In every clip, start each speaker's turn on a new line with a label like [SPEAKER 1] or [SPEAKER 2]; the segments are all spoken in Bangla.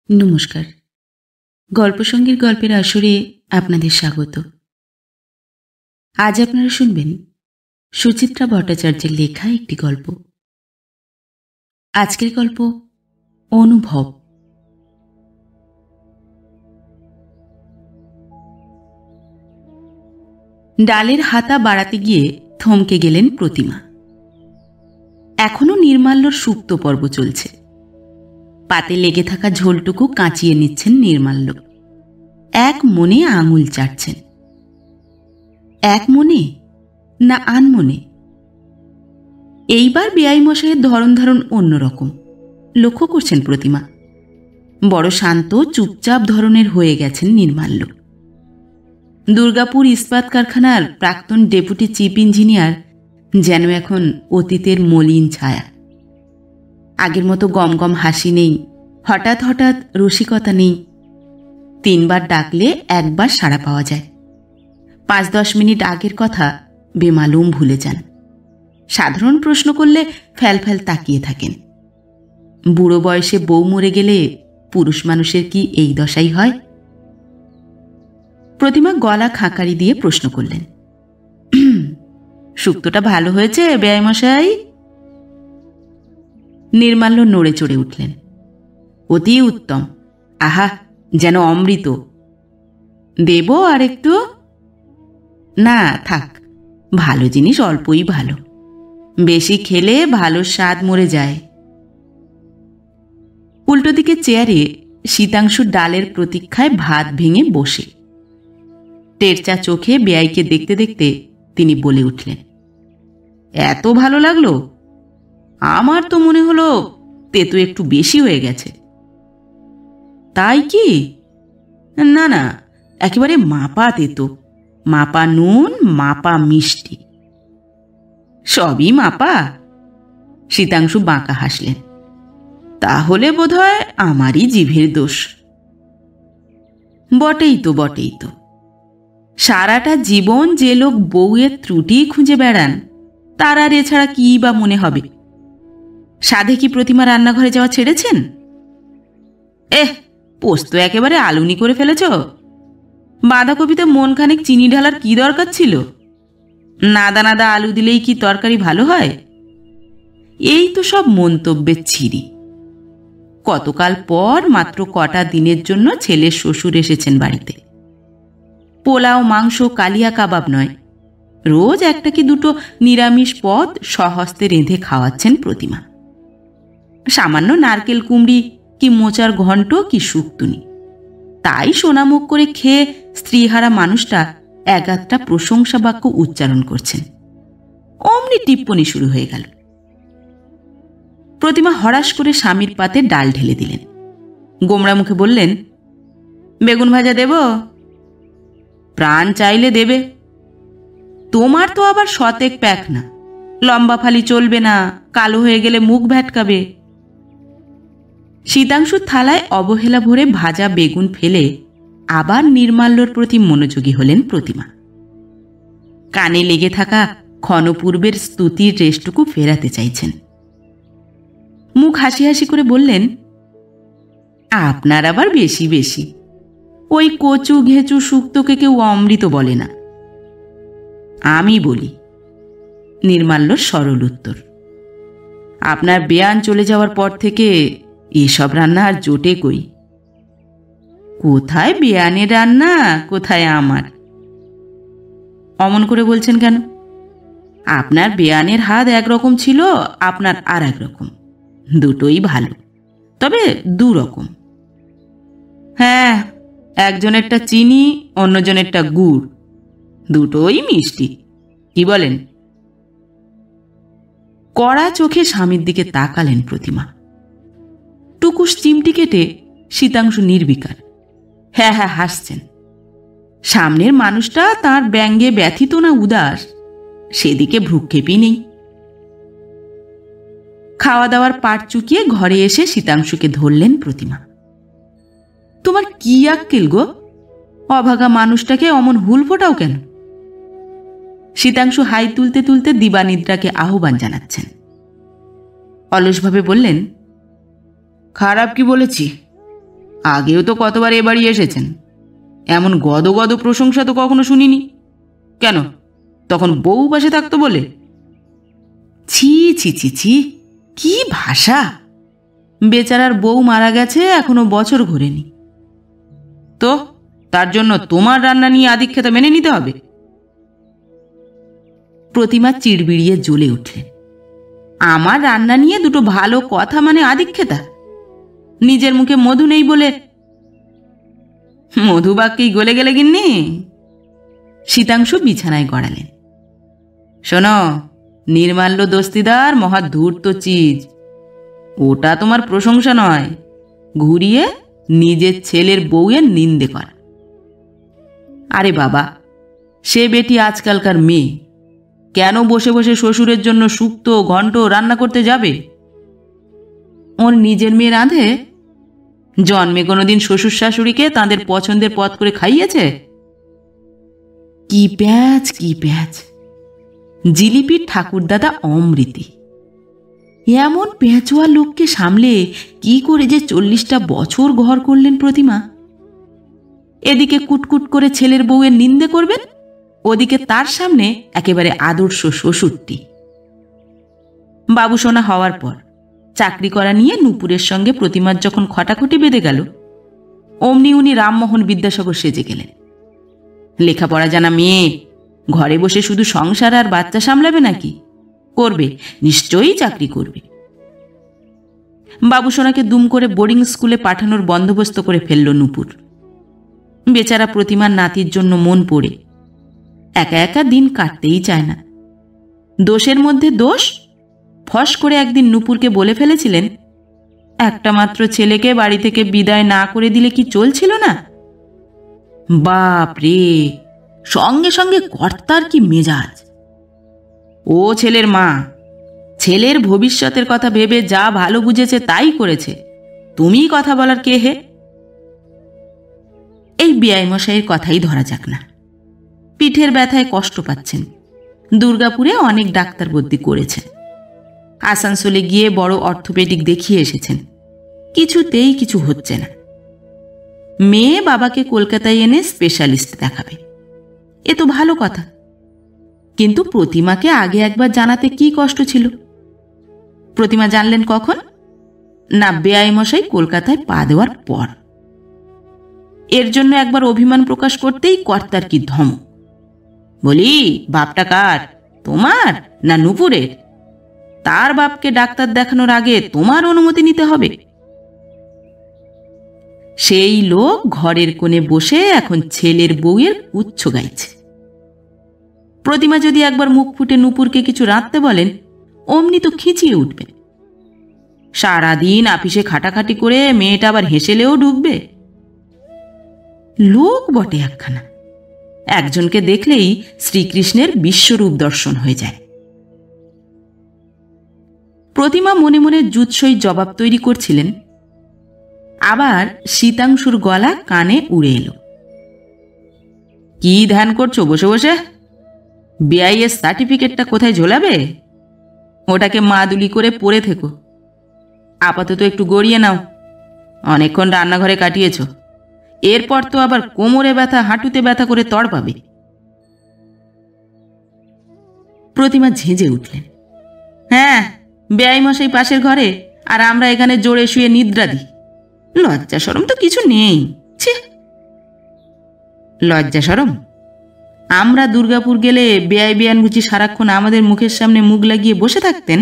[SPEAKER 1] নমস্কার। গল্পসঙ্গীর গল্পের আসরে আপনাদের স্বাগত। আজ আপনারা শুনবেন সুচিত্রা ভট্টাচার্যের লেখা একটি গল্প। আজকের গল্প অনুভব। ডালের হাতা বাড়াতে গিয়ে থমকে গেলেন প্রতিমা। এখনো নির্মাল্যর সুপ্ত পর্ব চলছে। পাতে লেগে থাকা ঝোলটুকু কাঁচিয়ে নিচ্ছেন নির্মাল্য। এক মনে আঙুল চাটছেন। এক মনে না আনমনে? এইবার বেআই মশাইয়ের ধরন অন্যরকম লক্ষ্য করছেন প্রতিমা। বড় শান্ত চুপচাপ ধরনের হয়ে গেছেন নির্মাল্য। দুর্গাপুর ইস্পাত কারখানার প্রাক্তন ডেপুটি চিফ ইঞ্জিনিয়ার যেন এখন অতীতের মলিন ছায়া। আগের মতো গমগম হাসি নেই, হঠাৎ হঠাৎ রসিকতা নেই। 3 বার ডাকলে একবার সাড়া পাওয়া যায়। 5-10 মিনিট আগের কথা বেমালুম ভুলে যান। সাধারণ প্রশ্ন করলে ফ্যাল তাকিয়ে থাকেন। বুড়ো বয়সে বউ মরে গেলে পুরুষ মানুষের কি এই দশাই হয়? প্রতিমা গলা খাঁকারি দিয়ে প্রশ্ন করলেন, শুক্তোটা ভালো হয়েছে বেআই মশাই? নির্মাল্য নড়ে চড়ে উঠলেন। অতি উত্তম, আহা যেন অমৃত। দেব আর একটু? না থাক, ভালো জিনিস অল্পই ভালো, বেশি খেলে ভালো স্বাদ মরে যায়। উল্টো দিকে চেয়ারে শীতাংশু ডালের প্রতীক্ষায় ভাত ভেঙে বসে টেরচা চোখে বেয়াইকে দেখতে দেখতে তিনি বলে উঠলেন, এত ভালো লাগলো? আমার তো মনে হলো তেতো একটু বেশি হয়ে গেছে। তাই কি? না, একেবারে মাপা তেতো, মাপা নুন, মাপা মিষ্টি, সবই মাপা। শীতাংশু বাঁকা হাসলেন। তাহলে বোধহয় আমারই জিভের দোষ। বটেই তো। সারাটা জীবন যে লোক বউয়ের ত্রুটি খুঁজে বেড়ান, তার আর এছাড়া কি বা মনে হবে? সাধে কি প্রতিমা রান্নাঘরে যাওয়া ছেড়েছেন? পোস্ত একেবারে আলুনি করে ফেলেছ। বাঁধাকপিতে মন খানিক চিনি ঢালার কি দরকার ছিল? নাদা আলু দিলেই কি তরকারি ভালো হয়? এই তো সব মন্তব্যের ছিরি। কতকাল পর মাত্র কটা দিনের জন্য ছেলের শ্বশুর এসেছেন বাড়িতে। পোলাও, মাংস, কালিয়া কাবাব নয়, রোজ একটা কি দুটো নিরামিষ পদ স্বহস্তে রেঁধে খাওয়াচ্ছেন প্রতিমা। সামান্য নারকেল কুমড়ি কি মোচার ঘণ্ট কি শুক্তুনি, তাই সোনামুখ করে খেয়ে স্ত্রীহারা মানুষটা একাধটা প্রশংসা বাক্য উচ্চারণ করছেন। অমনি টিপ্পনি শুরু হয়ে গেল। প্রতিমা হরাস করে স্বামীর পাতে ডাল ঢেলে দিলেন। গোমড়া মুখে বললেন, বেগুন ভাজা দেব? প্রাণ চাইলে দেবে। তোমার তো আবার শতেক প্যাক না, লম্বা ফালি চলবে না, কালো হয়ে গেলে মুখ ভ্যাটকাবে। শীতাংশুর থালায় অবহেলা ভরে ভাজা বেগুন ফেলে আবার নির্মাল্যর প্রতি মনোযোগী হলেন প্রতিমা। কানে লেগে থাকা ক্ষণপূর্বের স্তুতির রেশটুকু ফেরাতে চাইছেন। মুখ হাসি হাসি করে বললেন, আপনার আবার বেশি। ওই কচু ঘেঁচু শুক্তোকে কেউ অমৃত বলে না। আমি বলি। নির্মাল্যর সরল উত্তর। আপনার বেয়ান চলে যাওয়ার পর থেকে এসব রান্না আর জোটে কই। কোথায় বেয়ানের রান্না, কোথায় আমার? অমন করে বলছেন কেন? আপনার বেয়ানের হাত একরকম ছিল, আপনার আর একরকম। দুটোই ভালো, তবে দুরকম। হ্যাঁ, একজনেরটা চিনি, অন্যজনেরটা গুড়, দুটোই মিষ্টি। কি বলেন? কড়া চোখে স্বামীর দিকে তাকালেন প্রতিমা। টুকুস চিমটি কেটে শীতাংশু নির্বিকার। হ্যাঁ হাসছেন। সামনের মানুষটা তার ব্যঙ্গে ব্যথিত না উদাস, সেদিকে ভ্রুক্ষেপই নেই। খাওয়া দাওয়ার পাট চুকিয়ে ঘরে এসে শীতাংশুকে ধরলেন প্রতিমা। তোমার কি আক্কেল গো? অভাগা মানুষটাকে অমন হুল ফোটাও কেন? শীতাংশু হাই তুলতে তুলতে দিবানিদ্রাকে আহ্বান জানাচ্ছেন। অলসভাবে বললেন, খারাপ কি বলেছি? আগেও তো কতবার এ বাড়ি এসেছেন, এমন গদ গদ প্রশংসা তো কখনো শুনিনি। কেন, তখন বউ পাশে থাকতো বলে? ছি ছি ছি ছি, কি ভাষা! বেচারার বউ মারা গেছে, এখনো বছর ঘোরেনি। তো তার জন্য তোমার রান্না নিয়ে আদিক্ষেতা মেনে নিতে হবে? প্রতিমা চিড়বিড়িয়ে জ্বলে উঠলেন। আমার রান্না নিয়ে দুটো ভালো কথা মানে আদিক্ষেতা? নিজের মুখে মধু নেই বলে? মধুবাক্যেই গলে গেলে গিন্নি। শীতাংশু বিছানায় গড়ালেন। শোনো, নির্মাল্য দস্তিদার মহা ধূর্ত চিজ। ওটা তোমার প্রশংসা নয়, ঘুরিয়ে নিজের ছেলের বউয়ের নিন্দে করা। আরে বাবা, সে বেটি আজকালকার মেয়ে, কেন বসে বসে শ্বশুরের জন্য শুক্তো ঘন্ট রান্না করতে যাবে? ওর নিজের মেয়ে রাঁধে? জন্মে কোনোদিন শ্বশুর শাশুড়িকে তাদের পছন্দের পথ করে খাইয়েছে? কি প্যাঁচ কি প্যাঁচ! জিলিপির ঠাকুরদাদা অমৃতি। এমন পেঁচুয়া লোককে সামলে কি করে যে 40টা বছর ঘর করলেন প্রতিমা। এদিকে কুটকুট করে ছেলের বউয়ের নিন্দে করবেন, ওদিকে তার সামনে একেবারে আদর্শ শ্বশুরটি। বাবুসোনা হওয়ার পর চাকরি করা নিয়ে নূপুরের সঙ্গে প্রতিমার যখন খটাখটি বেঁধে গেল, অমনি উনি রামমোহন বিদ্যাসাগর সেজে গেলেন। লেখাপড়া জানা মেয়ে ঘরে বসে শুধু সংসার আর বাচ্চা সামলাবে নাকি? করবে, নিশ্চয়ই চাকরি করবে। বাবুসোনাকে দুম করে বোর্ডিং স্কুলে পাঠানোর বন্দোবস্ত করে ফেলল নূপুর। বেচারা প্রতিমার নাতির জন্য মন পড়ে একা একা দিন কাটতেই চায় না। দোষের মধ্যে দোষ। ফস করে একদিন নূপুরকে বলে ফেলেছিলেন, একটা মাত্র ছেলেকে বাড়ি থেকে বিদায় না করে দিলে কি চলছিল না? বাপ রে, সঙ্গে সঙ্গে কর্তার কি মেজাজ! ও ছেলের মা, ছেলের ভবিষ্যতের কথা ভেবে যা ভালো বুঝেছে তাই করেছে, তুমি কথা বলার কে হে? এই বেয়াই মশাইয়ের কথাই ধরা যাক না। পিঠের ব্যথায় কষ্ট পাচ্ছেন, দুর্গাপুরে অনেক ডাক্তার বদ্যি করেছেন, আসানসোলে গিয়ে বড় অর্থোপেডিক দেখিয়ে এসেছেন, কিছুতেই কিছু হচ্ছে না। মেয়ে বাবাকে কলকাতায় এনে স্পেশালিস্ট দেখাবে, এ তো ভালো কথা। কিন্তু প্রতিমাকে আগে একবার জানাতে কি কষ্ট ছিল? প্রতিমা জানলেন কখন? না, বেয়াই মশাই কলকাতায় পা দেওয়ার পর। এর জন্য একবার অভিমান প্রকাশ করতেই কর্তার কি ধমক। বলি, বাপটা কার, তোমার না নূপুরের? তার বাপকে ডাক্তার দেখানোর আগে তোমার অনুমতি নিতে হবে। সেই লোক ঘরের কোণে বসে এখন ছেলের বউয়ের পুচ্ছ গাইছে। প্রতিমা যদি একবার মুখ ফুটে নূপুরকে কিছু রাঁধতে বলেন, অমনি তো খিচিয়ে উঠবে। সারাদিন আপিসে খাটাখাটি করে মেয়েটা আবার হেসেলেও ঢুকবে। লোক বটে একখানা, একজনকে দেখলেই শ্রীকৃষ্ণের বিশ্বরূপ দর্শন হয়ে যায়। প্রতিমা মনে মনে জুৎসই জবাব তৈরি করছিলেন, আবার শীতাংশুর গলা কানে উড়ে এলো। কি ধ্যান করছো বসে বসে? বিআইএস সার্টিফিকেটটা কোথায় ঝোলাবে? ওটাকে মাদুলি করে পরে থেকো। আপাতত একটু গড়িয়ে নাও, অনেকক্ষণ রান্নাঘরে কাটিয়েছ, এরপর তো আবার কোমরে ব্যথা হাঁটুতে ব্যথা করে তড় পাবে। প্রতিমা ঝেঁঝে উঠলেন। হ্যাঁ, বেয়াই মশাই পাশের ঘরে, আর আমরা এখানে জোরে শুয়ে নিদ্রা দিই। লজ্জা শরম তো কিছু নেই। ছি, লজ্জা শরম? আমরা দুর্গাপুর গেলে বেয়াই বেয়ান বুঝি সারাক্ষণ আমাদের মুখের সামনে মুখ লাগিয়ে বসে থাকতেন?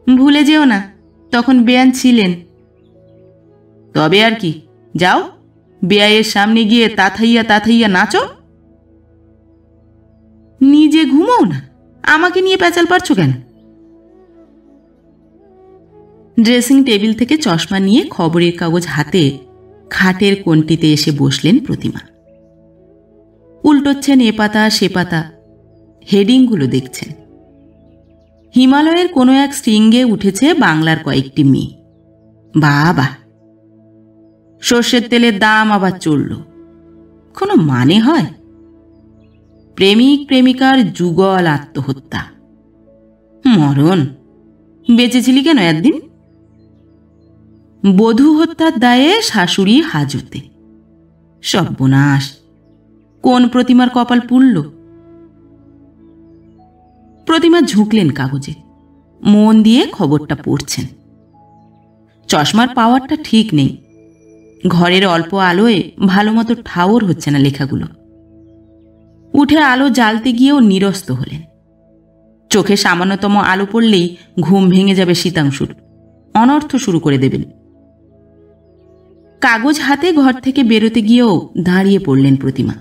[SPEAKER 1] ভুলে যেও না, তখন বেয়ান ছিলেন। তবে আর কি, যাও বেয়াইয়ের সামনে গিয়ে তাথাইয়া তাথাইয়া নাচো। নিজে ঘুমোও না, আমাকে নিয়ে প্যাচাল পারছো কেন? ড্রেসিং টেবিল থেকে চশমা নিয়ে খবরের কাগজ হাতে খাটের কোণটিতে এসে বসলেন প্রতিমা। উল্টোচ্ছেন এ পাতা সে পাতা, হেডিংগুলো দেখছেন। হিমালয়ের কোনো এক শৃঙ্গে উঠেছে বাংলার কয়েকটি মেয়ে। বাবা, সর্ষের তেলের দাম আবার চড়ল, কোনো মানে হয়? প্রেমিক প্রেমিকার যুগল আত্মহত্যা। মরণ, বেঁচেছিলি কেন একদিন? বধূ হত্যার দায়ে শাশুড়ি হাজতে। সর্বনাশ! কোন প্রতিমার কপাল পুড়ল? প্রতিমা ঝুঁকলেন কাগজে, মন দিয়ে খবরটা পড়ছেন। চশমার পাওয়ারটা ঠিক নেই, ঘরের অল্প আলোয় ভালো মতো ঠাওর হচ্ছে না লেখাগুলো। উঠে আলো জ্বালতে গিয়েও নিরস্ত হলেন। চোখে সামান্যতম আলো পড়লেই ঘুম ভেঙে যাবে শীতাংশুর, অনর্থ শুরু করে দেবেন। কাগজ হাতে ঘর থেকে বেরোতে গিয়েও দাঁড়িয়ে পড়লেন প্রতিমা।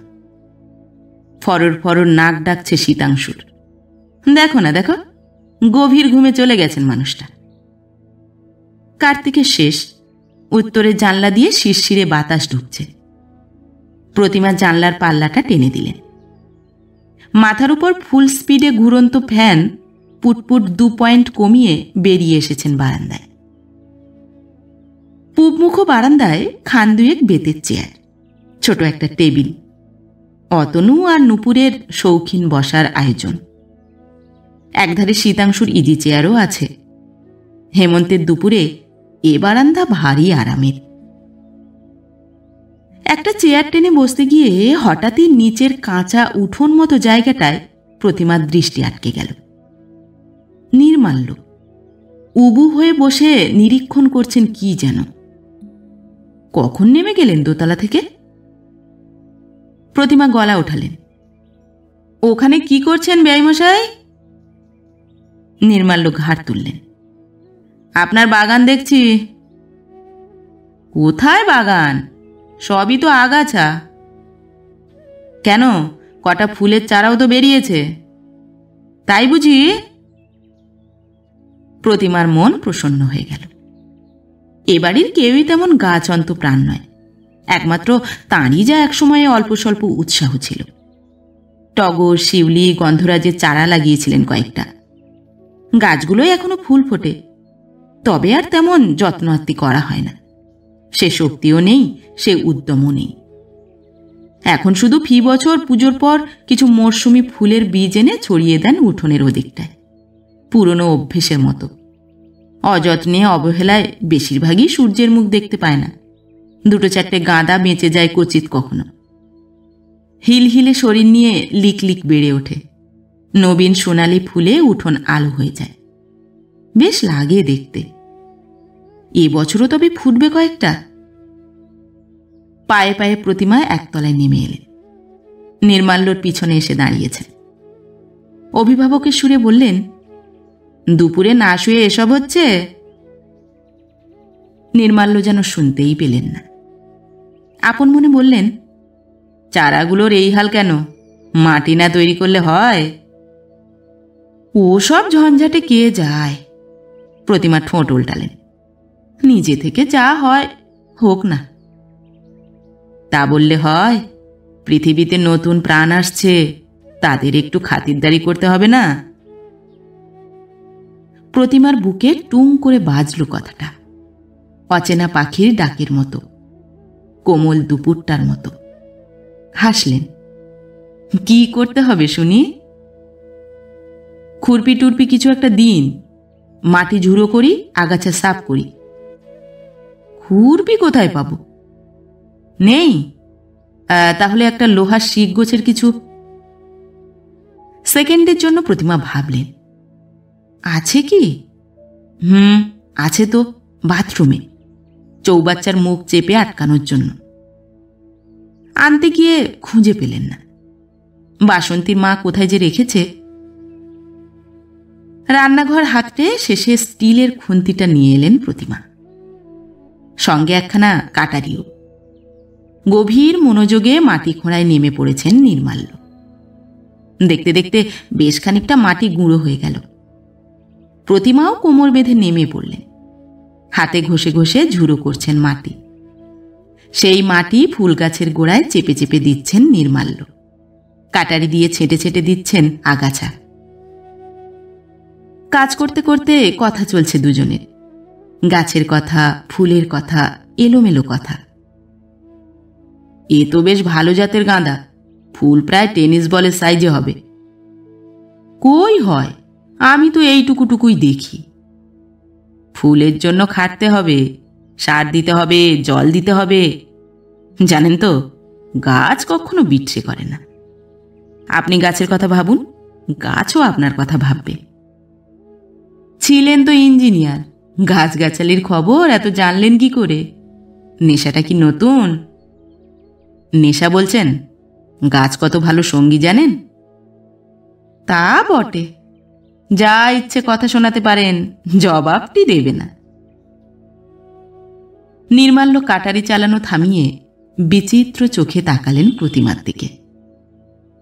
[SPEAKER 1] ফরর ফরর নাক ডাকছে শীতাংশুর। দেখো না, দেখো, গভীর ঘুমে চলে গেছেন মানুষটা। কার্তিকের শেষ, উত্তরের জানলা দিয়ে শিরশিরে বাতাস ঢুকছে। প্রতিমা জানলার পাল্লাটা টেনে দিলেন। মাথার উপর ফুল স্পিডে ঘুরন্ত ফ্যান পুটপুট 2 পয়েন্ট কমিয়ে বেরিয়ে এসেছেন বারান্দায়। পূবমুখ বারান্দায় খান দুয়েক বেতের চেয়ার, ছোট একটা টেবিল, অতনু আর নুপুরের শৌখিন বসার আয়োজন। একধারে শীতাংশুর ইজি চেয়ারও আছে। হেমন্তের দুপুরে এ বারান্দা ভারী আরামের। একটা চেয়ার টেনে বসতে গিয়ে হঠাৎই নিচের কাঁচা উঠোন মতো জায়গাটায় প্রতিমার দৃষ্টি আটকে গেল। নির্মাল্য উবু হয়ে বসে নিরীক্ষণ করছেন কি যেন। কখন নেমে গেলেন দোতলা থেকে? প্রতিমা গলা ওঠালেন। ওখানে কি করছেন বেয়াইমশাই? নির্মাল্য ঘাড় তুললেন। আপনার বাগান দেখছি। কোথায় বাগান? সবই তো আগাছা। কেন, কটা ফুলের চারাও তো বেরিয়েছে। তাই বুঝি? প্রতিমার মন প্রসন্ন হয়ে গেল। এ বাড়ির কেউই তেমন গাছন্ত প্রাণ নয়, একমাত্র তাঁরই যা একসময়ে অল্প স্বল্প উৎসাহ ছিল। টগর, শিউলি, গন্ধরাজের চারা লাগিয়েছিলেন কয়েকটা। গাছগুলোই এখনো ফুল ফোটে, তবে আর তেমন যত্নার্তি করা হয় না। সে শক্তিও নেই, সে উদ্যমও নেই। এখন শুধু ফি বছর পুজোর পর কিছু মরশুমি ফুলের বীজ এনে ছড়িয়ে দেন উঠোনের ওদিকটায়, পুরনো অভ্যেসের মতো। অযত্নে অবহেলায় বেশিরভাগই সূর্যের মুখ দেখতে পায় না। 2-4টে গাঁদা বেঁচে যায় কচিত কখনো। হিলহিলে শরীর নিয়ে লিকলিক বেড়ে ওঠে। নবীন সোনালি ফুলে উঠোন আলো হয়ে যায়, বেশ লাগে দেখতে। এবছরও তবে ফুটবে কয়েকটা। পায়ে পায়ে প্রতিমা একতলায় নেমে এলেন। নির্মাল্যর পিছনে এসে দাঁড়িয়েছেন। অভিভাবকের সুরে বললেন, দুপুরে না শুয়ে এসব হচ্ছে? নির্মাল্য যেন শুনতেই পেলেন না। আপন মনে বললেন, চারাগুলোর এই হাল কেন? মাটি না তৈরি করলে হয়? ও সব ঝঞ্ঝাটে কে যায়? প্রতিমা ঠোঁট উল্টালেন। নিজে থেকে যা হয় হোক না। তা বললে হয়? পৃথিবীতে নতুন প্রাণ আসছে, তাদের একটু খাতিরদারি করতে হবে না? প্রতিমার বুকে টুং করে বাজল কথাটা, অচেনা পাখির ডাকের মতো, কোমল দুপুরটার মতো। হাসলেন। কি করতে হবে শুনি? খুরপি টুরপি কিছু একটা দিন, মাটি ঝুড়ো করি, আগাছা সাফ করি। খুরপি কোথায় পাবো? নেই? তাহলে একটা লোহার শিক গোছের কিছু। সেকেন্ডের জন্য প্রতিমা ভাবলেন, আছে কি? আছে তো, বাথরুমে, চৌবাচ্চার মুখ চেপে আটকানোর জন্য। আনতে গিয়ে খুঁজে পেলেন না। বাসন্তীর মা কোথায় যে রেখেছে। রান্নাঘর হাতড়ে শেষে স্টিলের খুন্তিটা নিয়ে এলেন প্রতিমা, সঙ্গে একখানা কাটারিও। গভীর মনোযোগে মাটি খোঁড়ায় নেমে পড়েছেন নির্মাল্য। দেখতে দেখতে বেশ খানিকটা মাটি গুঁড়ো হয়ে গেল। প্রতিমাও কোমর বেঁধে নেমে পড়লেন। হাতে ঘষে ঘষে ঝুড়ো করছেন মাটি। সেই মাটি ফুল গাছের গোড়ায় চেপে চেপে দিচ্ছেন নির্মাল্য। কাটারি দিয়ে ছেঁটে ছেঁটে দিচ্ছেন আগাছা। কাজ করতে করতে কথা চলছে দুজনের, গাছের কথা, ফুলের কথা, এলোমেলো কথা। এ তো বেশ ভালো জাতের গাঁদা, ফুল প্রায় টেনিস বলের সাইজে হবে। কই হয়? আমি তো এইটুকুটুকুই দেখি। ফুলের জন্য খাটতে হবে, সার দিতে হবে, জল দিতে হবে। জানেন তো, গাছ কখনো বিট্রে করে না। আপনি গাছের কথা ভাবুন, গাছও আপনার কথা ভাববে। ছিলেন তো ইঞ্জিনিয়ার, গাছগাছালির খবর এত জানলেন কি করে? নেশাটা কি নতুন? নেশা বলছেন? গাছ কত ভালো সঙ্গী জানেন? তা বটে, যা ইচ্ছে কথা শোনাতে পারেন, জবাবটি দেবে না। নির্মাল্য কাটারি চালানো থামিয়ে বিচিত্র চোখে তাকালেন প্রতিমার দিকে।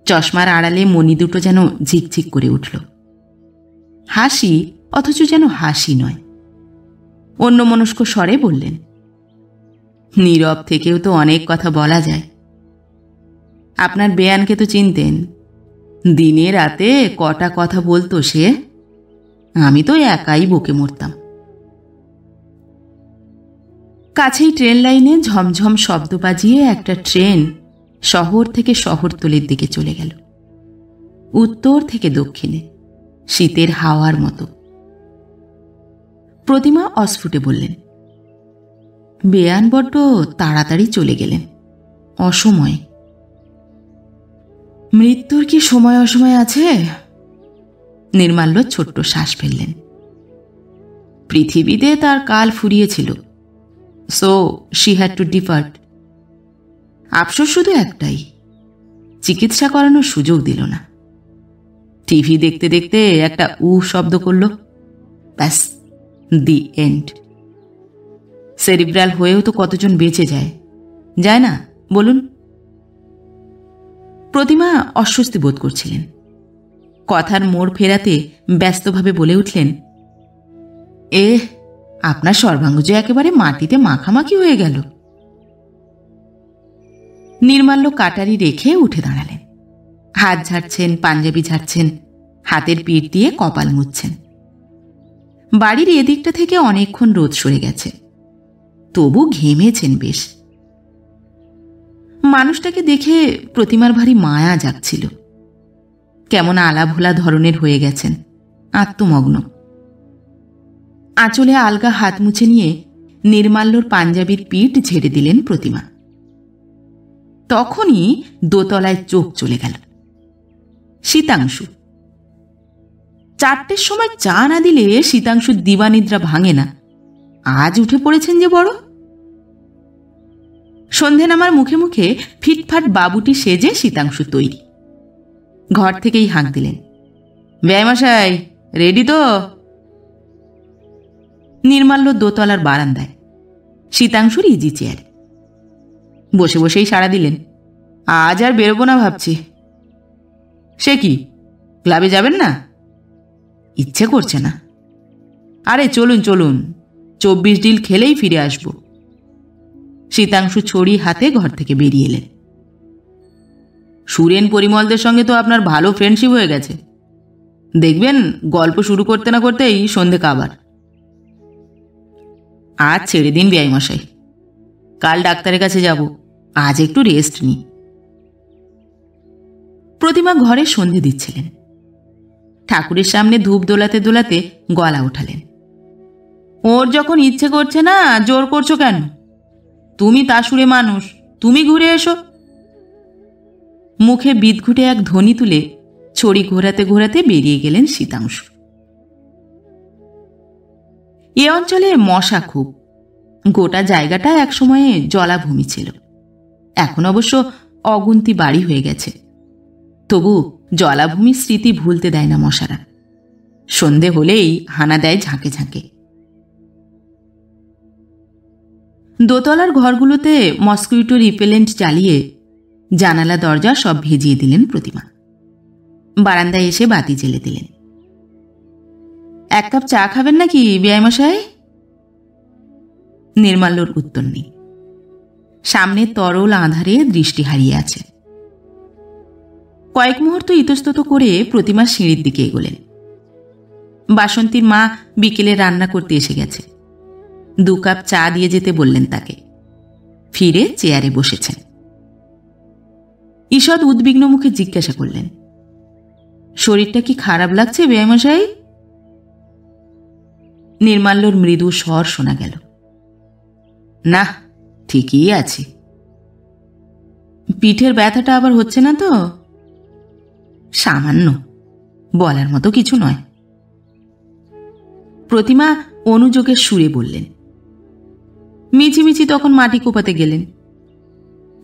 [SPEAKER 1] চশমার আড়ালে মণি দুটো যেন ঝিকঝিক করে উঠল। হাসি, অথচ যেন হাসি নয়। অন্যমনস্ক স্বরে বললেন, নীরব থেকেও তো অনেক কথা বলা যায়। আপনার বেয়ানকে তো চিনতেন, দিনে রাতে কটা কথা বলতো সে, আমি তো একাই বকে মরতাম। কাছেই ট্রেন লাইনে ঝমঝম শব্দ বাজিয়ে একটা ট্রেন শহর থেকে শহরতলির দিকে চলে গেল, উত্তর থেকে দক্ষিণে, শীতের হাওয়ার মতো। প্রতিমা অস্ফুটে বললেন, বেয়ান বড্ড তাড়াতাড়ি চলে গেলেন, অসময়ে। মৃত্যুর কি সময় অসময় আছে? নির্মাল্য ছোট্ট শ্বাস ফেললেন। পৃথিবীতে তার কাল ফুরিয়েছিল, so she had to depart. আফসোস শুধু একটাই, চিকিৎসা করানোর সুযোগ দিল না। টিভি দেখতে দেখতে একটা শব্দ করল, ব্যাস, দি এন্ড। সেরিব্রাল হয়েও তো কতজন বেঁচে যায়, যায় না বলুন? প্রতিমা অস্বস্তি বোধ করছিলেন। কথার মোড় ফেরাতে ব্যস্তভাবে বলে উঠলেন, আপনার সর্বাঙ্গ যে একেবারে মাটিতে মাখামাখি হয়ে গেল। নির্মাল্য কাটারি রেখে উঠে দাঁড়ালেন। হাত ঝাড়ছেন, পাঞ্জাবি ঝাড়ছেন, হাতের পিঠ দিয়ে কপাল মুছছেন। বাড়ির এদিকটা থেকে অনেকক্ষণ রোদ সরে গেছে, তবু ঘেমেছেন বেশ। মানুষটাকে দেখে প্রতিমার ভারী মায়া জাগছিল। কেমন আলাভোলা ধরনের হয়ে গেছেন, আত্মমগ্ন। আঁচলে আলগা হাত মুছে নিয়ে নির্মাল্যর পাঞ্জাবির পিঠ ঝেড়ে দিলেন প্রতিমা। তখনই দোতলায় চোখ চলে গেল। শীতাংশু। 4টের সময় চা না দিলে শীতাংশুর দিবানিদ্রা ভাঙে না, আজ উঠে পড়েছেন যে বড়। সন্ধে নামার মুখে মুখে ফিটফাট বাবুটি সেজে শীতাংশু তৈরি। ঘর থেকেই হাঁক দিলেন, বেয়ামশাই রেডি তো? নির্মাল্য দোতলার বারান্দায়, শীতাংশুর ইজি চেয়ার। বসে বসেই সাড়া দিলেন, আজ আর বেরোবো না ভাবছি। সে কি, ক্লাবে যাবেন না? ইচ্ছে করছে না। আরে চলুন চলুন, 24 ডিল খেলেই ফিরে আসব। শীতাংশু ছড়ি হাতে ঘর থেকে বেরিয়ে এলেন। সুরেন পরিমলদের সঙ্গে তো আপনার ভালো ফ্রেন্ডশিপ হয়ে গেছে, দেখবেন গল্প শুরু করতে না করতেই সন্ধে কাবার। আজ ছেড়ে দিন বেয়াইমশাই, কাল ডাক্তারের কাছে যাব, আজ একটু রেস্ট নিই। প্রতিমা ঘরে সন্ধে দিচ্ছিলেন। ঠাকুরের সামনে ধূপ দোলাতে দোলাতে গলা উঠালেন, ওর যখন ইচ্ছে করছে না জোর করছো কেন? তুমি তাসুরে মানুষ, তুমি ঘুরে এসো। মুখে বিদঘুটে এক ধ্বনি তুলে ছড়ি ঘোরাতে ঘোরাতে বেরিয়ে গেলেন শীতাংশু। এ অঞ্চলে মশা খুব, গোটা জায়গাটা একসময়ে জলাভূমি ছিল, এখন অবশ্য অগুন্তি বাড়ি হয়ে গেছে। তবু জলাভূমির স্মৃতি ভুলতে দেয় না মশারা। সন্ধে হলেই হানা দেয় ঝাঁকে ঝাঁকে। দোতলার ঘরগুলোতে মসকুইটো রিপেলেন্ট চালিয়ে জানালা দরজা সব ভেজিয়ে দিলেন প্রতিমা। বারান্দায় এসে বাতি জ্বেলে দিলেন। 1 কাপ চা খাবেন নাকি বেয়াইমশাই? নির্মাল্যর উত্তর নেই। সামনে তরল আঁধারে দৃষ্টি হারিয়ে আছে। কয়েক মুহূর্ত ইতস্তত করে প্রতিমা সিঁড়ির দিকে এগোলেন। বাসন্তীর মা বিকেলে রান্না করতে এসে গেছে। 2 কাপ চা দিয়ে যেতে বললেন তাকে। ফিরে চেয়ারে বসেছেন। ঈষৎ উদ্বিগ্ন মুখে জিজ্ঞাসা করলেন, শরীরটা কি খারাপ লাগছে বেয়াইমশাই? নির্মাল্যর মৃদু স্বর শোনা গেল, না, ঠিকই আছে। পিঠের ব্যথাটা আবার হচ্ছে না তো? সামান্য, বলার মতো কিছু নয়। প্রতিমা অনুযোগের সুরে বললেন। মিছিমিছি তখন মাটি কোপাতে গেলেন।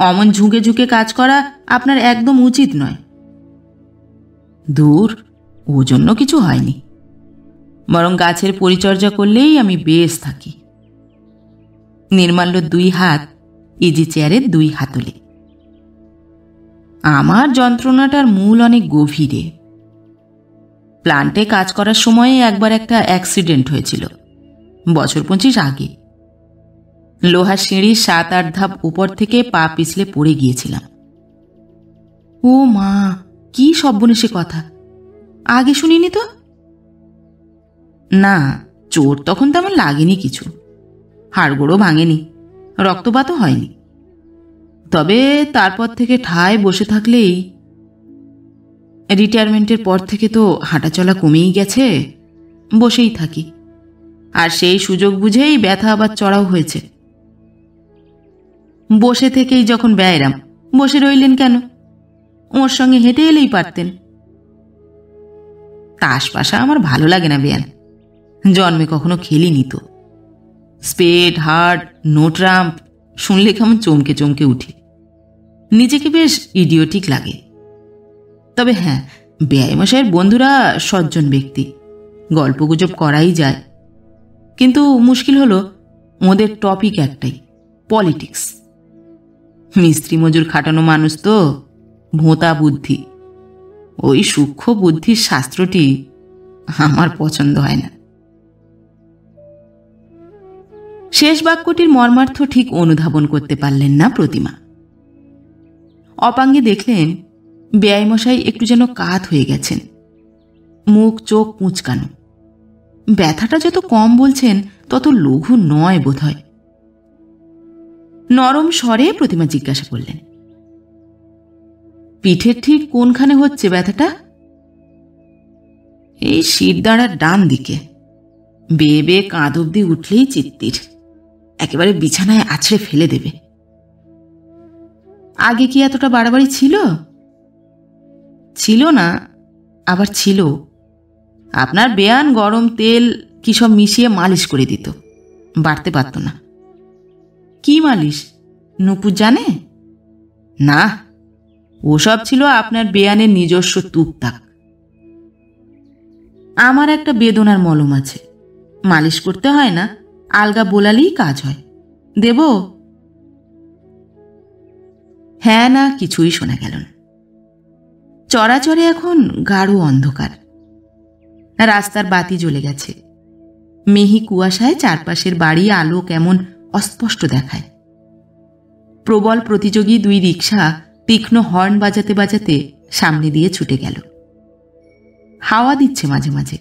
[SPEAKER 1] অমন ঝুঁকে ঝুঁকে কাজ করা আপনার একদম উচিত নয়। দূর, ও জন্য কিছু হয়নি, বরং গাছের পরিচর্যা করলেই আমি বেশ থাকি। নির্মাল্য 2 হাত ইজি চেয়ারের 2 হাতলে। আমার যন্ত্রণাটার মূল অনেক গভীরে। প্লান্টে কাজ করার সময়ে একবার একটা অ্যাক্সিডেন্ট হয়েছিল, বছর 25 আগে। লোহার সিঁড়ির 7-8 ধাপ উপর থেকে পা পিছলে পড়ে গিয়েছিলাম। ও মা, কি সর্বনেশে কথা! আগে শুনিনি তো। না, চোট তখন তেমন লাগেনি কিছু, হাড়গোড়ও ভাঙেনি, রক্তপাতও হয়নি। তবে তারপর থেকে ঠায় বসে থাকলেই। রিটায়ারমেন্টের পর থেকে তো হাঁটাচলা কমেই গেছে, বসেই থাকি। আর সেই সুযোগ বুঝেই ব্যথা আবার চড়াও হয়েছে। বসে থেকেই যখন ব্যায়াম, বসে রইলেন কেন? ওর সঙ্গে হেঁটে এলেই পারতেন। তাস পাশা আমার ভালো লাগে না বেয়ান, জন্মে কখনো খেলিনি তো। স্পেড, হার্ড, নো ট্রাম্প শুনলে কেমন চমকে চমকে উঠি, নিজেকে বেশ ইডিওটিক লাগে। তবে হ্যাঁ, বেয়ামশাইয়ের বন্ধুরা সজ্জন ব্যক্তি, গল্পগুজব করাই যায়। কিন্তু মুশকিল হলো ওদের টপিক একটাই, পলিটিক্স। মিস্ত্রি মজুর খাটানো মানুষ তো, ভোঁতা বুদ্ধি। ওই সূক্ষ্ম বুদ্ধির শাস্ত্রটি আমার পছন্দ হয় না। শেষ বাক্যটির মর্মার্থ ঠিক অনুধাবন করতে পারলেন না প্রতিমা। অপাঙ্গে দেখলেন বেয়াইমশাই একটু যেন কাত হয়ে গেছেন, মুখ চোখ মুচকানো। ব্যথাটা যত কম বলছেন তত লঘু নয় বোধ হয়। নরম স্বরে প্রতিমা জিজ্ঞাসা করলেন, পিঠের ঠিক কোনখানে হচ্ছে ব্যথাটা? এই শিরদাঁড়ার ডান দিকে, বেয়ে বেয়ে কাঁধ অব্দি উঠলেই চিত্তির, একেবারে বিছানায় আছড়ে ফেলে দেবে। আগে কি এতটা বাড়াবাড়ি ছিল? ছিল না, আবার ছিল। আপনার বেয়ান গরম তেল কি সব মিশিয়ে মালিশ করে দিত, বাড়তে পারত না। কি মালিশ? নুপুর জানে না, ওসব ছিল আপনার বেয়ানের নিজস্ব তুকতাক। আমার একটা বেদনার মলম আছে, মালিশ করতে হয় না, আলগা বোলালেই কাজ হয়। দেব? হ্যাঁ না কিছুই শোনা গেল না। চরাচরে এখন গাঢ় অন্ধকার, রাস্তার বাতি জ্বলে গেছে। মিহি কুয়াশায় চারপাশের বাড়ি আলো কেমন অস্পষ্ট দেখায়। প্রবল প্রতিযোগী 2 রিকশা তীক্ষ্ণ হর্ন বাজাতে বাজাতে সামনে দিয়ে ছুটে গেল। হাওয়া দিচ্ছে মাঝে মাঝে,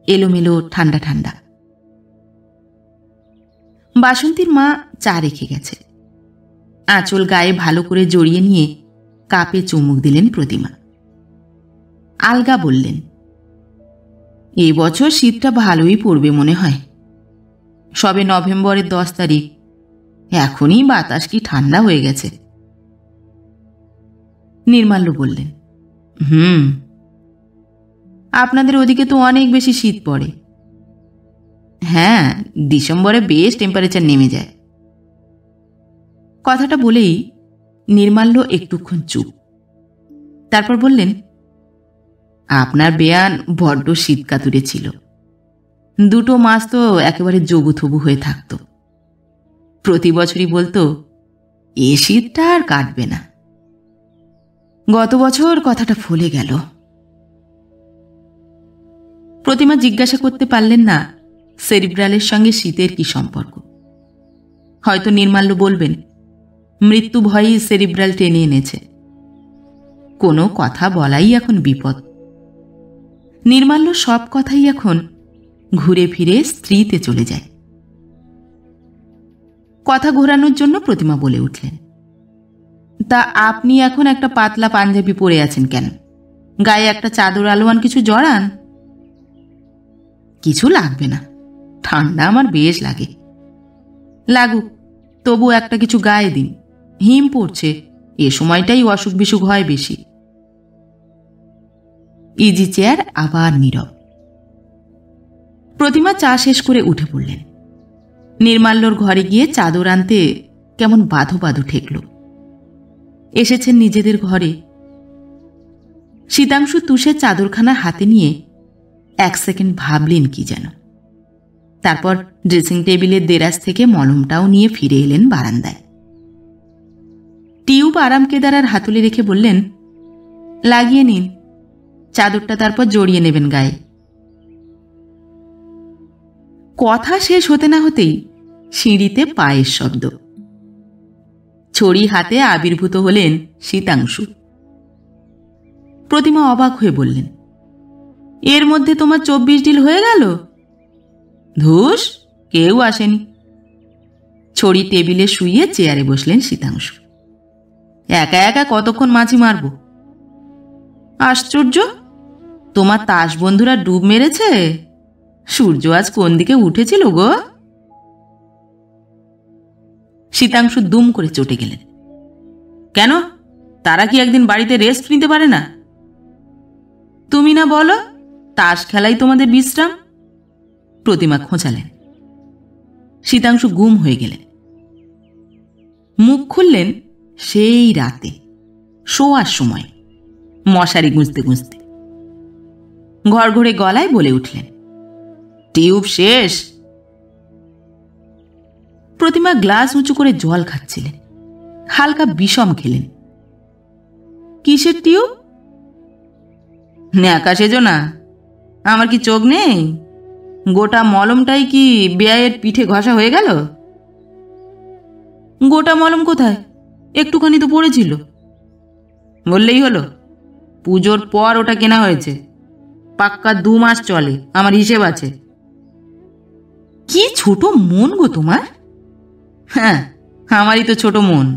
[SPEAKER 1] এলোমেলো ঠান্ডা ঠান্ডা। বাসন্তীর মা চা রেখে গেছে। আঁচল গায়ে ভালো করে জড়িয়ে নিয়ে কাপে চুমুক দিলেন প্রতিমা। আলগা বললেন, এবছর শীতটা ভালোই পড়বে মনে হয়। সবে নভেম্বরের 10 তারিখ, এখনই বাতাস কি ঠান্ডা হয়ে গেছে। নির্মাল্য বললেন, আপনাদের ওদিকে তো অনেক বেশি শীত পড়ে। হ্যাঁ, ডিসেম্বরে বেশ টেম্পারেচার নেমে যায়। কথাটা বলেই নির্মাল্য একটুক্ষণ চুপ। তারপর বললেন, আপনার বেয়ান বড্ড শীতকাতুরে ছিল। 2 মাস তো একেবারে জবুথবু হয়ে থাকত। প্রতি বছরই বলতো, এ শীতটা আর কাটবে না। গত বছর কথাটা ফলে গেল। প্রতিমা জিজ্ঞাসা করতে পারলেন না সেরিব্রালের সঙ্গে শীতের কি সম্পর্ক। হয়তো নির্মাল্য বলবেন, মৃত্যু ভয়ই সেরিব্রাল টেনে এনেছে। কোনো কথা বলাই এখন বিপদ। নির্মাল্য সব কথাই এখন ঘুরে ফিরে স্ত্রীতে চলে যায়। কথা ঘোরানোর জন্য প্রতিমা বলে উঠলেন, তা আপনি এখন একটা পাতলা পাঞ্জাবি পরে আছেন কেন? গায়ে একটা চাদর আলোয়ান কিছু জড়ান। কিছু লাগবে না, ঠান্ডা আমার বেশ লাগে। লাগুক, তবু একটা কিছু গায়ে দিন, হিম পড়ছে, এ সময়টাই অসুখ বিসুখ হয় বেশি। ইজি চেয়ার আবার নীরব। প্রতিমা চা শেষ করে উঠে পড়লেন। নির্মাল্যর ঘরে গিয়ে চাদর আনতে কেমন বাঁধো বাঁধো ঠেকল। এসেছেন নিজেদের ঘরে। শীতাংশু তুষের চাদরখানা হাতে নিয়ে এক সেকেন্ড ভাবলেন কি যেন। তারপর ড্রেসিং টেবিলের দেরাজ থেকে মলমটাও নিয়ে ফিরে এলেন বারান্দায়। টিউব আরাম কেদারার হাতলে রেখে বললেন, লাগিয়ে নিন, চাদরটা তারপর জড়িয়ে নেবেন গায়ে। কথা শেষ হতে না হতেই সিঁড়িতে পায়ের শব্দ। ছড়ি হাতে আবির্ভূত হলেন শীতাংশু। প্রতিমা অবাক হয়ে বললেন, এর মধ্যে তোমার 24 ডিল হয়ে গেল? ধুস, কেউ আসেনি। ছড়ি টেবিলে শুইয়ে চেয়ারে বসলেন শীতাংশু। একা একা কতক্ষণ মাছি মারব? আশ্চর্য, তোমার তাস বন্ধুরা ডুব মেরেছে? সূর্য আজ কোন দিকে উঠেছিল গো? শীতাংশু দুম করে চটে গেলেন। কেন, তারা কি একদিন বাড়িতে রেস্ট নিতে পারে না? তুমি না বলো তাস খেলাই তোমাদের বিশ্রাম? প্রতিমা খোঁচালেন। শীতাংশু গুম হয়ে গেলেন। মুখ খুললেন সেই রাতে, শোয়ার সময়, মশারি গুঁজতে গুঁজতে। ঘড়ঘড়ে গলায় বলে উঠলেন, টিউব শেষ। প্রতিমা গ্লাস উঁচু করে জল খাচ্ছিলেন। হালকা বিষম খেলেন। কিসের টিউব? ন্যাকা সেজো না, আমার কি চোখ নেই? গোটা মলমটাই কি বেয়াইয়ের পিঠে ঘষা হয়ে গেল? গোটা মলম কোথায়? একটুখানি তো পড়েছিল। বললেই হলো, পুজোর পর ওটা কেনা হয়েছে। পাক্কা 2 মাস চলে, আমার হিসেব আছে। কি ছোট মন গো তোমার! হ্যাঁ, আমারই তো ছোট মন।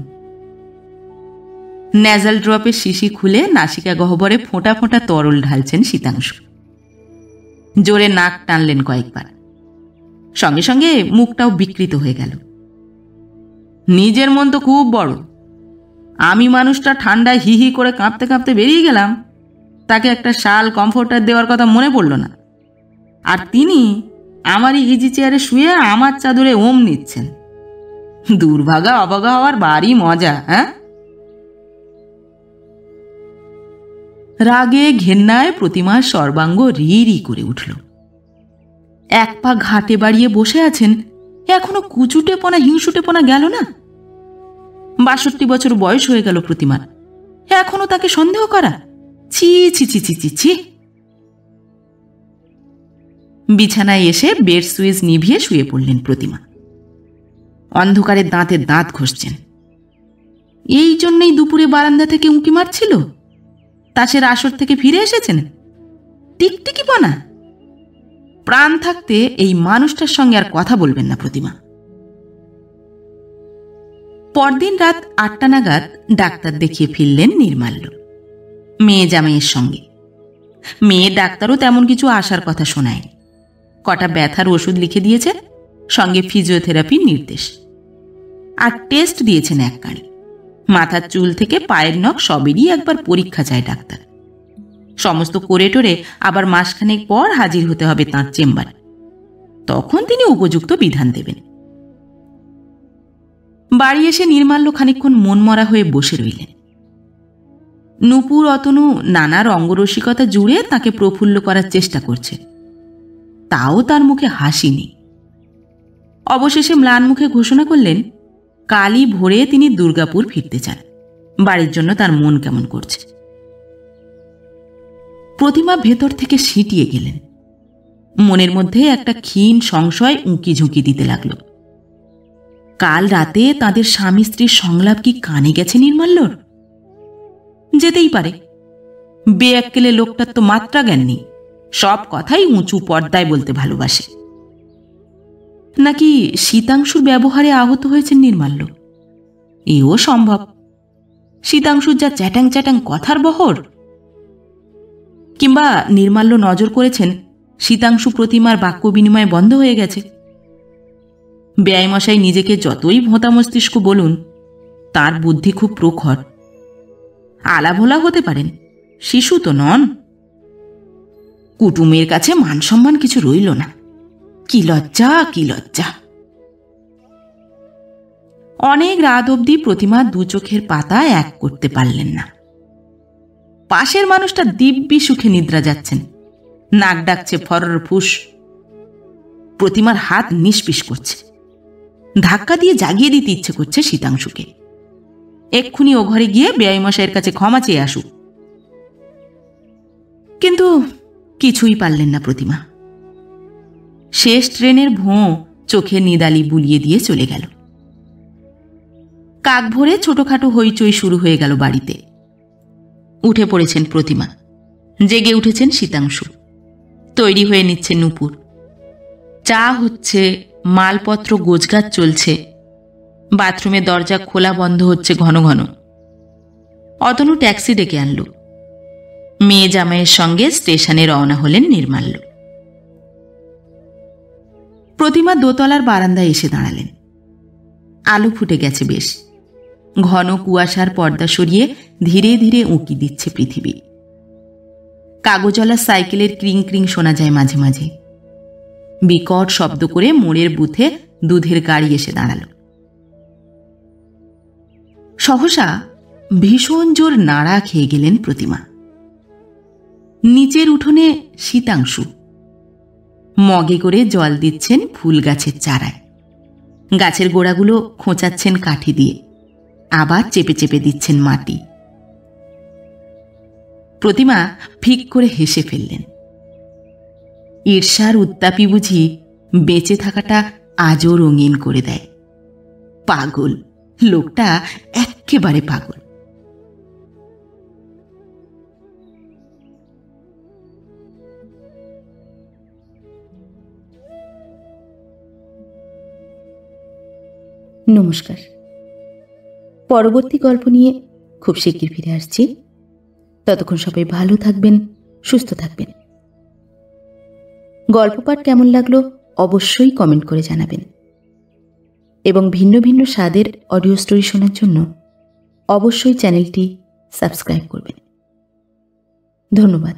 [SPEAKER 1] ন্যাজাল ড্রপের শিশি খুলে নাসিকা গহ্বরে ফোঁটা ফোঁটা তরল ঢালছেন শীতাংশু। জোরে নাক টানলেন কয়েকবার। সঙ্গে সঙ্গে মুখটাও বিকৃত হয়ে গেল। নিজের মন তো খুব বড়। আমি মানুষটা ঠান্ডায় হি হি করে কাঁপতে কাঁপতে বেরিয়ে গেলাম, তাকে একটা শাল কমফোর্টার দেওয়ার কথা মনে পড়ল না। আর তিনি আমারই ইজি চেয়ারে শুয়ে আমার চাদরে ওম নিচ্ছেন। দুর্ভাগা অবাগা হওয়ার বাড়ি মজা। হ্যাঁ, রাগে ঘেন্নায় প্রতিমার সর্বাঙ্গ রি রি করে উঠল। এক পা ঘাটে বাড়িয়ে বসে আছেন, এখনো কুচুটেপনা হিংসুটেপনা গেল না। 62 বছর বয়স হয়ে গেল প্রতিমার, এখনো তাকে সন্দেহ করা! ছি ছি ছি ছি ছি ছি। বিছানায় এসে বেড সুইচ নিভিয়ে শুয়ে পড়লেন প্রতিমা। অন্ধকারে দাঁতে দাঁত ঘষছেন। এই জন্যই দুপুরে বারান্দা থেকে উঁকি মারছিল? তাসের আসর থেকে ফিরে এসেছেন? টিকটিকিপনা! প্রাণ থাকতে এই মানুষটার সঙ্গে আর কথা বলবেন না প্রতিমা। পরদিন রাত 8টা নাগাদ ডাক্তার দেখিয়ে ফিরলেন নির্মাল্য, মেয়ে জামাইয়ের সঙ্গে। মেয়ে ডাক্তারও তেমন কিছু আসার কথা শোনায়নি। কটা ব্যথার ওষুধ লিখে দিয়েছে, সঙ্গে ফিজিওথেরাপির নির্দেশ। আর টেস্ট দিয়েছেন এক কাঁড়ি। মাথার চুল থেকে পায়ের নখ সবেরই একবার পরীক্ষা চায় ডাক্তার। সমস্ত করে টোরে আবার মাসখানেক পর হাজির হতে হবে তাঁর চেম্বারে। তখন তিনি উপযুক্ত বিধান দেবেন। বাড়ি এসে নির্মাল্য খানিকক্ষণ মনমরা হয়ে বসে রইলেন। নূপুর অতনু নানা রঙ্গরসিকতা জুড়ে তাকে প্রফুল্ল করার চেষ্টা করছে, তাও তার মুখে হাসি নেই। অবশেষে ম্লান মুখে ঘোষণা করলেন, কালই ভোরে তিনি দুর্গাপুর ফিরতে চান। বাড়ির জন্য তার মন কেমন করছে। প্রতিমা ভেতর থেকে সিঁটিয়ে গেলেন। মনের মধ্যে একটা ক্ষীণ সংশয় উঁকি ঝুঁকি দিতে লাগল। কাল রাতে তাদের স্বামী স্ত্রীর সংলাপ কি কানে গেছে নির্মাল্যর? যেতেই পারে। বেয়াক্কেলে লোকটার তো মাত্রা জ্ঞান নেই, সব কথাই উঁচু পর্দায় বলতে ভালোবাসে। নাকি শীতাংশুর ব্যবহারে আহত হয়েছেন নির্মাল্য? এও সম্ভব। শীতাংশুর যা চ্যাটাং চ্যাটাং কথার বহর। কিংবা নির্মাল্য নজর করেছেন শীতাংশু প্রতিমার বাক্য বিনিময় বন্ধ হয়ে গেছে। বেয়াইমশাই নিজেকে যতই ভোঁতা মস্তিষ্ক বলুন, তার বুদ্ধি খুব প্রখর। আলাভোলা হতে পারেন, শিশু তো নন। কুটুমের কাছে মান সম্মান কিছু রইল না। কি লজ্জা, কি লজ্জা! অনেক রাত অবধি প্রতিমা দু চোখের পাতা এক করতে পারলেন না। পাশের মানুষটা দিব্যি সুখে নিদ্রা যাচ্ছেন, নাক ডাকছে ফরর ফুস। প্রতিমার হাত নিষ্পিস করছে, ধাক্কা দিয়ে জাগিয়ে দিতে ইচ্ছে করছে শীতাংশুকে। এক্ষুনি ও ঘরে গিয়ে বেয়াইমশাইয়ের কাছে ক্ষমা চেয়ে আসুক। কিন্তু কিছুই পারলেন না প্রতিমা। শেষ ট্রেনের ভোঁ চোখের নিদালি বুলিয়ে দিয়ে চলে গেল। কাক ভরে ছোটখাটো হইচই শুরু হয়ে গেল বাড়িতে। উঠে পড়েছেন প্রতিমা, জেগে উঠেছেন শীতাংশু, তৈরি হয়ে নিচ্ছে নূপুর। চা হচ্ছে, মালপত্র গোছগাছ চলছে, বাথরুমে দরজা খোলা বন্ধ হচ্ছে ঘন ঘন। অতনু ট্যাক্সি ডেকে আনল। মেয়ে জামাইয়ের সঙ্গে স্টেশনে রওনা হলেন নির্মাল্য। প্রতিমা দোতলার বারান্দায় এসে দাঁড়ালেন। আলো ফুটে গেছে বেশ। ঘন কুয়াশার পর্দা সরিয়ে ধীরে ধীরে উঁকি দিচ্ছে পৃথিবী। কাগজওয়ালা সাইকেলের ক্রিং ক্রিং শোনা যায় মাঝে মাঝে। বিকট শব্দ করে মোড়ের বুথে দুধের গাড়ি এসে দাঁড়াল। সহসা ভীষণ জোর নাড়া খেয়ে গেলেন প্রতিমা। নিচের উঠোনে শীতাংশু মগে করে জল দিচ্ছেন ফুল গাছের চারায়। গাছের গোড়াগুলো খোঁচাচ্ছেন কাঠি দিয়ে, আবার চেপে চেপে দিচ্ছেন মাটি। প্রতিমা ফিক করে হেসে ফেললেন। ঈর্ষার উত্তাপই বুঝি বেঁচে থাকাটা আজও রঙিন করে দেয়। পাগল লোকটা, এক্কেবারে পাগল।
[SPEAKER 2] নমস্কার। পরবর্তী গল্প নিয়ে খুব শিগগির ফিরে আসছি। ততক্ষণ সবাই ভালো থাকবেন, সুস্থ থাকবেন। গল্প পাঠ কেমন লাগলো অবশ্যই কমেন্ট করে জানাবেন, এবং ভিন্ন ভিন্ন স্বাদের অডিও স্টোরি শোনার জন্য অবশ্যই চ্যানেলটি সাবস্ক্রাইব করবেন। ধন্যবাদ।